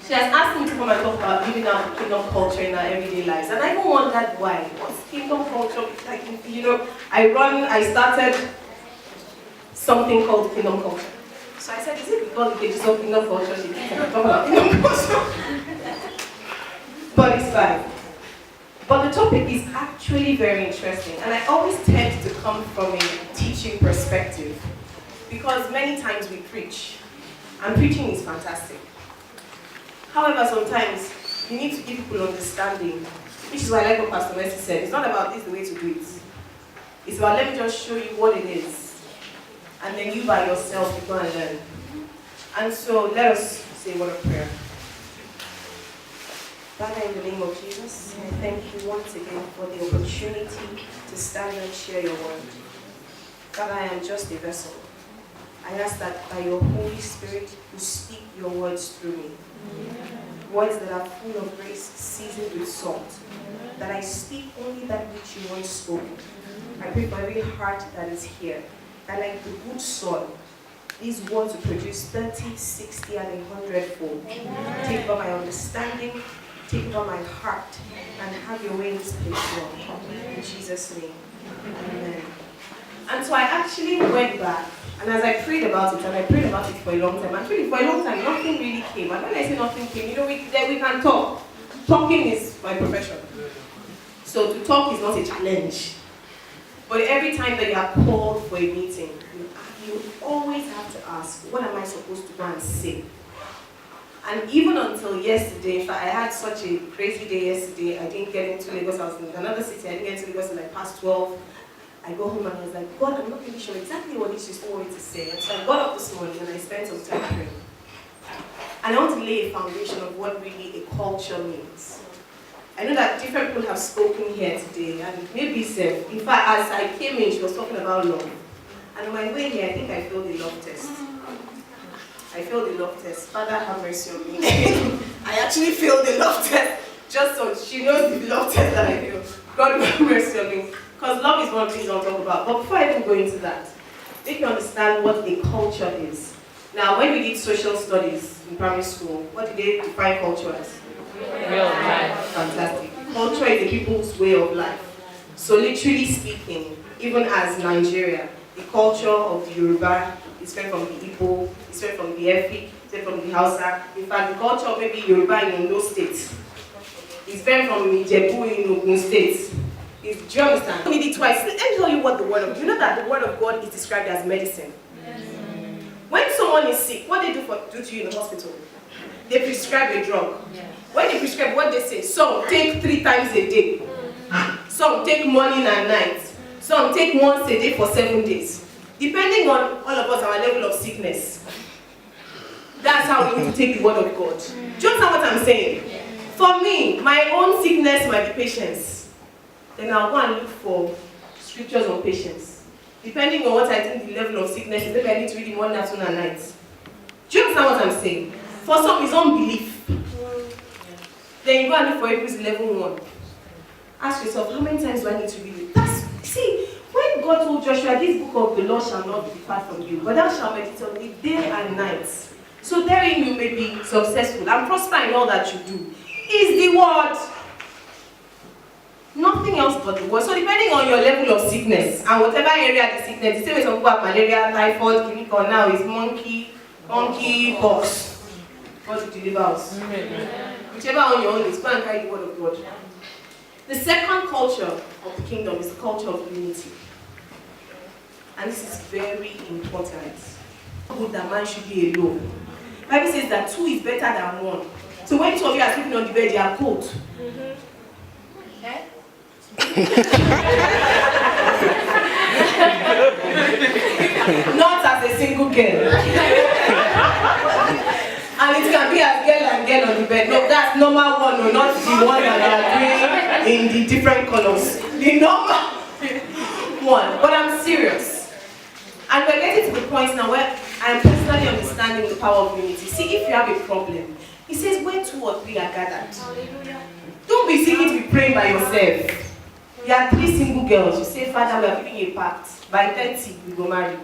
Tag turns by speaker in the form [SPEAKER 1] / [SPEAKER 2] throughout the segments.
[SPEAKER 1] She has asked me to come and talk about living out kingdom culture in our everyday lives. And I even wondered why. What's kingdom culture? Like, I started something called kingdom culture. So I said, is it because the pages of kingdom culture she thinks I'm talking about kingdom culture? But it's fine. But the topic is actually very interesting. And I always tend to come from a teaching perspective. Because many times we preach. And preaching is fantastic. However, sometimes you need to give people understanding, which is why I like what Pastor Mercy said. It's not about this the way to do it. It's about let me just show you what it is. And then you by yourself, you go and learn. And so let us say a word of prayer. Father, in the name of Jesus, I thank you once again for the opportunity to stand and share your word. Father, I am just a vessel. I ask that by your Holy Spirit, you speak your words through me. Words that are full of grace, seasoned with salt. That I speak only that which you once spoken. I pray for every heart that is here, that like the good soil, these words will produce 30, 60, and 100-fold. Take over my understanding, take over my heart, and have your way in this place, Lord. In Jesus' name. Amen. And so I actually went back, and as I prayed about it, and I prayed about it for a long time, actually for a long time, nothing really came. And when I say nothing came, we can talk. Talking is my profession. So to talk is not a challenge. But every time that you are called for a meeting, you always have to ask, what am I supposed to go and say? And even until yesterday, in fact, I had such a crazy day yesterday. I didn't get into Lagos. I was in another city. I didn't get into Lagos until like past 12. I go home and I was like, God, I'm not really sure exactly what this is going to say. And so I got up this morning and I spent some time praying. And I want to lay a foundation of what really a culture means. I know that different people have spoken here today, and maybe said, in fact, as I came in, she was talking about love. And on my way here, I think I failed the love test. I failed the love test. Father, have mercy on me. I actually failed the love test. Just so she knows the love test that I failed. God have mercy on me. Because love is one of the things I'll talk about. But before I even go into that, make you understand what a culture is. Now, when we did social studies in primary school, what did they define culture as?
[SPEAKER 2] Real life.
[SPEAKER 1] Fantastic. Culture is the people's way of life. So literally speaking, even as Nigeria, the culture of the Yoruba is spread from the Igbo, it's spread from the Efik, it's spread from the Hausa. In fact, the culture of maybe Yoruba in Ondo State is spread from Ijebu in Ogun State. Do you understand? You need it twice. Let me tell you what the word of, you know that the word of God is described as medicine. Yes. When someone is sick, what they do to you in the hospital? They prescribe a drug. Yes. When they prescribe, what they say? Some take 3 times a day. Some take morning and night. Some take once a day for 7 days. Depending on all of us, our level of sickness. That's how we need to take the word of God. Do you understand what I'm saying? Yes. For me, my own sickness might be patience. Then I'll go and look for scriptures on patience. Depending on what I think the level of sickness is, maybe I need to read it morning, afternoon, and night. Do you understand what I'm saying? For some, it's unbelief. Then you go and look for Hebrews 11:1. Ask yourself, how many times do I need to read it? See, when God told Joshua, this book of the law shall not depart from you, but thou shalt meditate on it day and night. So therein you may be successful and prosper in all that you do. Is the word. Nothing else but the word. So depending on your level of sickness and whatever area the sickness, the same way some people have malaria, typhoid, clinical now is monkey, pox. God will deliver us. Whichever on your own is, go and carry the word of God. The second culture of the kingdom is the culture of unity. And this is very important. Good that man should be alone. The Bible says that 2 is better than 1. So when 2 of you are sleeping on the bed, you are cold. Not as a single girl. And it can be as girl and girl on the bed. No, that's normal one, no, not the one that they are doing in the different colors. The normal one. But I'm serious. And we're getting to the point now where I'm personally understanding the power of unity. See, if you have a problem, he says where 2 or 3 are gathered. Don't be seeking to be praying by yourself. You are 3 single girls. You say, Father, we are giving you a pact. By 30, we go marry.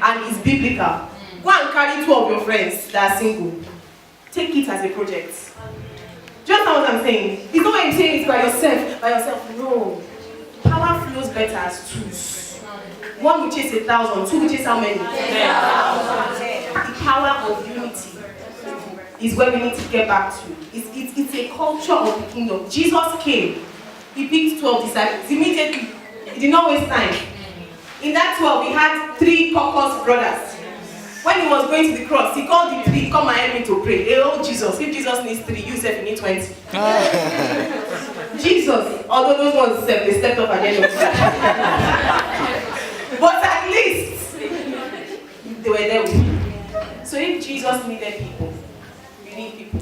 [SPEAKER 1] And it's biblical. Go and carry 2 of your friends that are single.
[SPEAKER 2] take it as a project. Do you understand what I'm saying? It's not when you're saying it by yourself. No. Power flows better as twos. One will chase 1,000, two will chase how many? 10,000. The power of unity is where we need to get back to. It's a culture of the kingdom. Jesus came. He picked 12 disciples. Immediately, he did not waste time. In that 12, he had 3 caucus brothers. When he was going to the cross, he called the 3, come and help me to pray. Hey, oh Jesus, if Jesus needs 3, you said you need 20. Jesus, although those ones said they stepped up at the end of the but at least, they were there with him. So if Jesus needed people, you need people.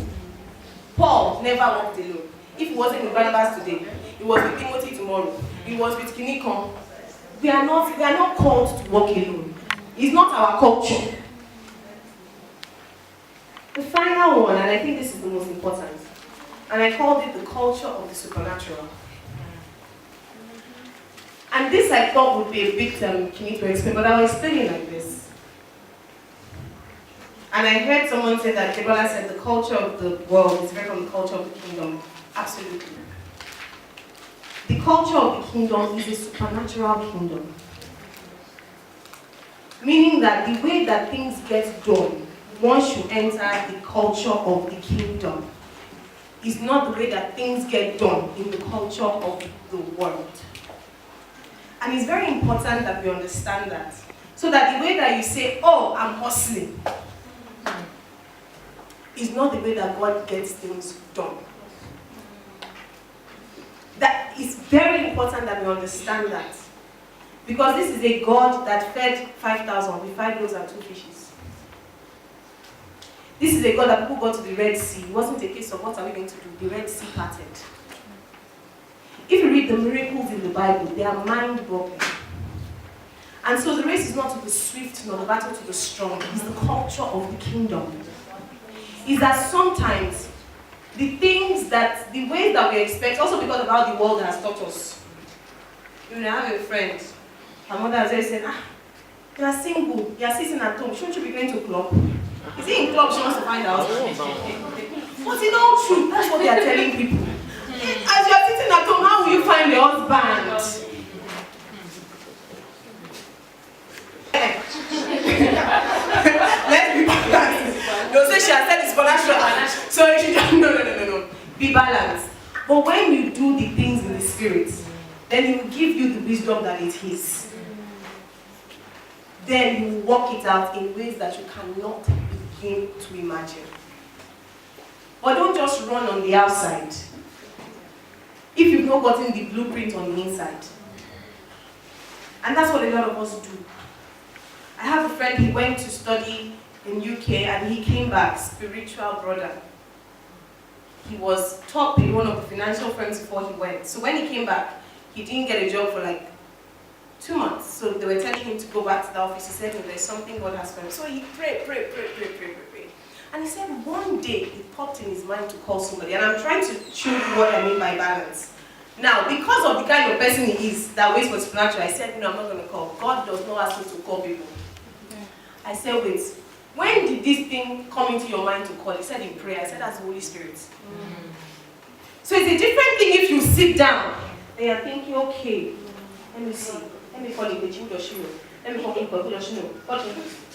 [SPEAKER 2] Paul never walked alone. If he wasn't with Barnabas today, he was with Timothy tomorrow, he was with Kinikon. We are not called to walk alone. It's not our culture. The final one, and I think this is the most important, and I called it the culture of the supernatural. And this I thought would be a bit key to explain, but I will explain it like this. And I heard someone say that Debola said the culture of the world is very from the culture of the kingdom. Absolutely. The culture of the kingdom is a supernatural kingdom. Meaning that the way that things get done once you enter the culture of the kingdom is not the way that things get done in the culture of the world. And it's very important that we understand that. So that the way that you say, oh, I'm hustling, is not the way that God gets things done. That is very important that we understand that. Because this is a God that fed 5,000 with 5 loaves and 2 fishes. This is a God that people got to the Red Sea. It wasn't a case of what are we going to do? The Red Sea parted. If you read the miracles in the Bible, they are mind-boggling. And so the race is not to the swift, nor the battle to the strong. It's the culture of the kingdom. Is that sometimes the things that, the ways that we expect, also because of how the world has taught us. You know, I have a friend, her mother has always said, you are single, you are sitting at home, shouldn't you be going to club? Is it in club she wants to find out? But it's not true, that's what they are telling people. As you are sitting at home, how will you find your husband? Let's be balanced. They'll say she has said it's supernatural. So you should just, no. Be balanced. But when you do the things in the spirit, then he will give you the wisdom that is his. Then you work it out in ways that you cannot begin to imagine. But don't just run on the outside if you've not gotten the blueprint on the inside. And that's what a lot of us do. I have a friend, he went to study in UK and he came back, spiritual brother. He was top in one of the financial firms before he went. So when he came back, he didn't get a job for like 2 months. So they were telling him to go back to the office. He said, no, there's something God has for him. So he prayed. And he said one day it popped in his mind to call somebody. And I'm trying to show you what I mean by balance. Now, because of the kind of person he is that waits for supernatural, I said, no, I'm not going to call. God does not ask me to call people. Okay. I said, wait, when did this thing come into your mind to call? He said in prayer. I said, that's the Holy Spirit. So it's a different thing if you sit down and you're thinking, okay, let me see. Let me call it the Chiwodoshino. Let me call it Chiwodoshino.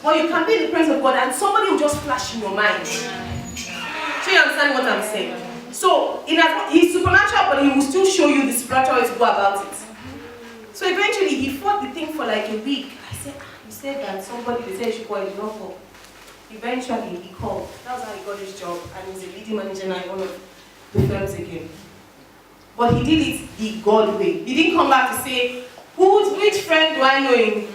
[SPEAKER 2] Or you can be in the presence of God and somebody will just flash in your mind. So you understand what I'm saying? So he's supernatural, but he will still show you the spiritual way to go about it. So eventually he fought the thing for like a week. I said, he said that somebody, they said he should call it, not call. Eventually he called. That's how he got his job, and he's a leading manager now in one of the firms again. But he did it the God way. He didn't come back to say, which friend do I know in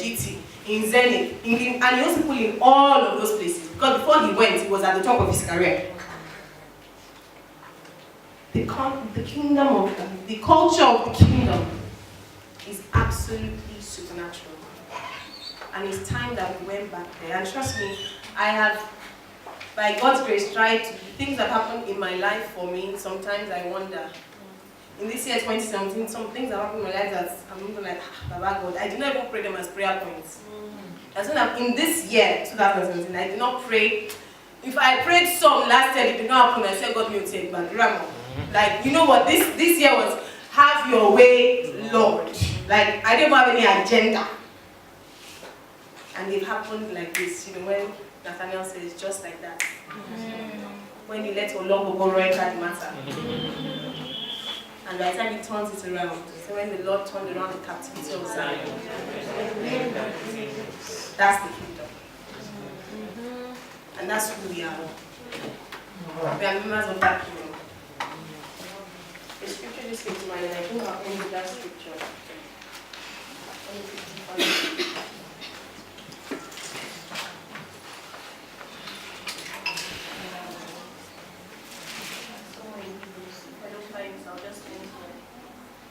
[SPEAKER 2] GT, in Zenith, and he also put in all of those places. Because before he went, he was at the top of his career. The kingdom of the culture of the kingdom is absolutely supernatural. And it's time that we went back there. And trust me, I have, by God's grace, tried to, things that happened in my life for me, sometimes I wonder. In this year 2017, some things that happened in my life that I'm even like, Baba God, I did not even pray them as prayer points. As soon as in this year, 2017, I did not pray If I prayed some last year, it did not happen, I said, God, will take back. Like, you know what? This year was, have your way, Lord. Like, I didn't have any agenda. And it happened like this, you know, when Nathaniel says, just like that. When he let Olongo go right at the matter. And by the time he turns it around, so when the Lord turned around the captivity of Zion, that's the kingdom. And that's who we are. We are members of that kingdom. The scripture just came to mind, and I think I'll end with that scripture.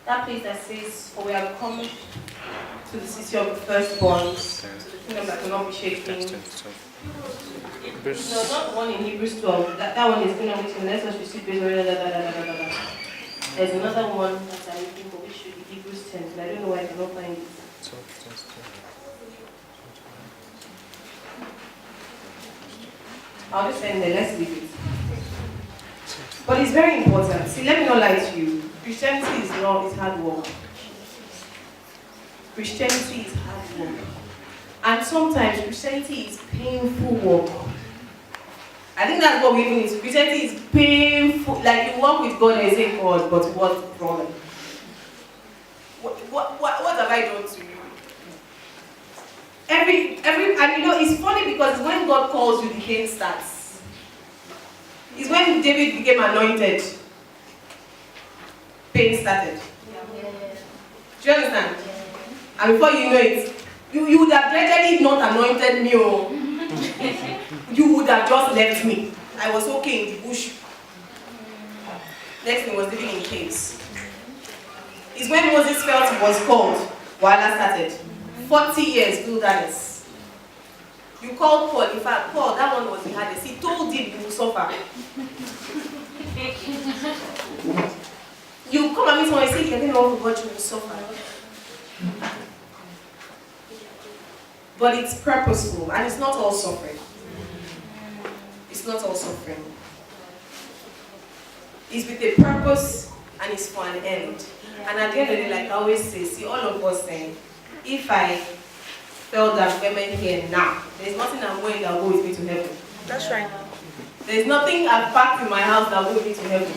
[SPEAKER 2] That place that says, for we have come to the city of the firstborns, to the kingdom that cannot be shaken. No, not the one in Hebrews 12. That one is kingdom which unless us receive grace. There's another one that I'm looking for, which should be Hebrews 10, but I don't know why I cannot find it. I'll just end there, let's leave it. But it's very important. See, let me not lie to you. Christianity is hard work. Christianity is hard work. And sometimes Christianity is painful work. I think that's what we even need. Christianity is painful. Like you walk with God and you say, God, but what's the problem? What have I done to you? And you know, it's funny because when God calls you, the game starts. It's when David became anointed. Pain started. Do you understand? And before you know it, you would have gradually not anointed me, or you would have just left me. I was okay in the bush. Next thing was living in caves. It's when Moses felt he was called, Wala started. 40 years wilderness. You called Paul. In fact, Paul, that one was the hardest. He told him you will suffer. You come and meet someone and say, you're going to work for God, you will suffer. But it's purposeful, and it's not all suffering. It's not all suffering. It's with a purpose, and it's for an end. And at the end of the day, like I always say, see, all of us saying, if I felt that women here now, there's nothing I'm wearing that will go with me to heaven.
[SPEAKER 1] That's right.
[SPEAKER 2] There's nothing I've packed in my house that will go with me to heaven.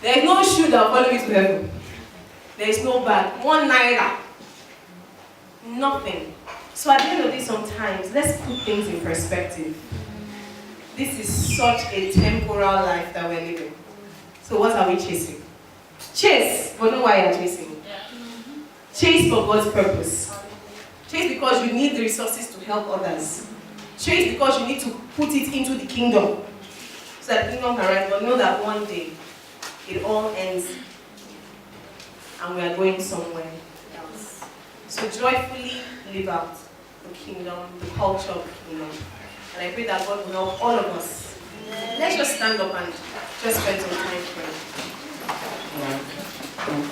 [SPEAKER 2] There's no shoe that will follow me to heaven. There's no bag. 1 naira. Nothing. So at the end of this, sometimes, let's put things in perspective. This is such a temporal life that we're living. So what are we chasing? Chase, but know why you're chasing. Chase for God's purpose. Chase because you need the resources to help others. Chase because you need to put it into the kingdom. So that the kingdom can rise, but know that one day, it all ends and we are going somewhere else. So joyfully live out the kingdom, the culture of the kingdom. And I pray that God will help all of us. Let's just stand up and just spend some time praying.